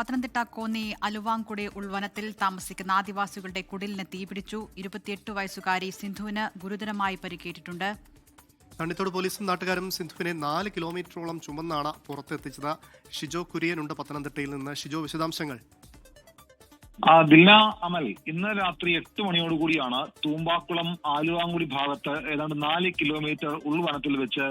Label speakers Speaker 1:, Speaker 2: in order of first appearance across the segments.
Speaker 1: പത്തനംതിട്ട കോന്നി അലുവാങ്കുടി ഉൾവനത്തിൽ താമസിക്കുന്ന ആദിവാസികളുടെ കുടിലിന് തീപിടിച്ചു. 28 വയസ്സുകാരി സിന്ധുവിന് ഗുരുതരമായി പരിക്കേറ്റിട്ടുണ്ട്.
Speaker 2: തണ്ണിത്തോട് പോലീസും നാട്ടുകാരും സിന്ധുവിനെ 4 കിലോമീറ്ററോളം ചുമന്നാണ് പുറത്തെത്തിച്ചത്. ഷിജോ കുര്യനുണ്ട് പത്തനംതിട്ടയിൽ നിന്ന്. ഷിജോ, വിശദാംശങ്ങൾ.
Speaker 3: ദിൽന, അമൽ, ഇന്ന് രാത്രി 8 മണിയോടുകൂടിയാണ് തൂമ്പാക്കുളം ആലുവാങ്കുടി ഭാഗത്ത് ഏതാണ്ട് 4 കിലോമീറ്റർ ഉൾവനത്തിൽ വെച്ച്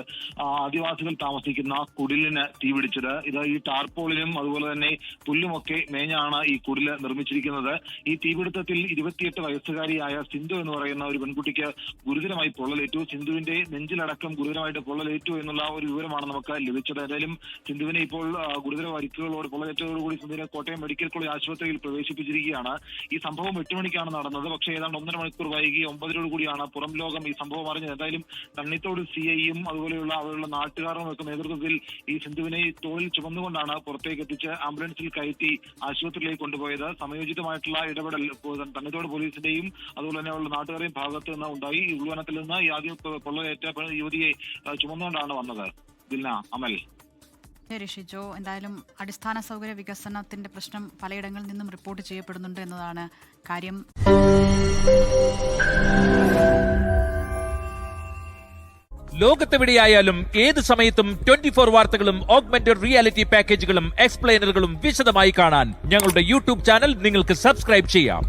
Speaker 3: ആദിവാസികൾ താമസിക്കുന്ന കുടിലിന് തീപിടിച്ചത്. ഇത് ഈ ടാർപോളിനും അതുപോലെ തന്നെ പുല്ലുമൊക്കെ മേഞ്ഞാണ് ഈ കുടില് നിർമ്മിച്ചിരിക്കുന്നത്. ഈ തീപിടുത്തത്തിൽ 28 വയസ്സുകാരിയായ സിന്ധു എന്ന് പറയുന്ന ഒരു പെൺകുട്ടിക്ക് ഗുരുതരമായി പൊള്ളലേറ്റു. സിന്ധുവിന്റെ നെഞ്ചിലടക്കം ഗുരുതരമായിട്ട് പൊള്ളലേറ്റു എന്നുള്ള ഒരു വിവരമാണ് നമുക്ക് ലഭിച്ചത്. ഏതായാലും സിന്ധുവിനെ ഇപ്പോൾ ഗുരുതര പരിക്കുകളോട് പൊള്ളലേറ്റതോടുകൂടി സിന്ധുവിനെ കോട്ടയം മെഡിക്കൽ കോളേജ് ആശുപത്രിയിൽ പ്രവേശിപ്പിച്ചിരിക്കുകയാണ്. ഈ സംഭവം 8 മണിക്കാണ് നടന്നത്. പക്ഷേ ഏതാണ്ട് 1.5 മണിക്കൂർ വൈകി 9 പുറം ലോകം ഈ സംഭവം അറിഞ്ഞത്. എന്തായാലും തണ്ണിത്തോട് CIയും അതുപോലെയുള്ള അവരുടെ നാട്ടുകാരും ഒക്കെ നേതൃത്വത്തിൽ ഈ സിന്ധുവിനെ തോളിൽ ചുമന്നുകൊണ്ടാണ് പുറത്തേക്ക് എത്തിച്ച് ആംബുലൻസിൽ കയറ്റി ആശുപത്രിയിലേക്ക് കൊണ്ടുപോയത്. സമയോചിതമായിട്ടുള്ള ഇടപെടൽ തണ്ണിത്തോട് പോലീസിന്റെയും അതുപോലെ തന്നെ ഉള്ള നാട്ടുകാരെയും ഭാഗത്ത് നിന്ന് ഉണ്ടായി. ഈ ഉൾവനത്തിൽ നിന്ന് ഈ ആദ്യം പൊള്ളലേറ്റ യുവതിയെ ചുമന്നുകൊണ്ടാണ് വന്നത്. ദിൽന, അമൽ.
Speaker 1: ശരി ഷിജോ, എന്തായാലും അടിസ്ഥാന സൗകര്യ വികസനത്തിന്റെ പ്രശ്നം പലയിടങ്ങളിൽ നിന്നും റിപ്പോർട്ട് ചെയ്യപ്പെടുന്നുണ്ട് എന്നതാണ് കാര്യം.
Speaker 4: ലോകത്തെവിടെയായാലും ഏത് സമയത്തും 24 വാർത്തകളും ഓഗ്മെന്റഡ് റിയാലിറ്റി പാക്കേജുകളും എക്സ്പ്ലെയിനറുകളും വിശദമായി കാണാൻ ഞങ്ങളുടെ YouTube ചാനൽ നിങ്ങൾക്ക് സബ്സ്ക്രൈബ് ചെയ്യാം.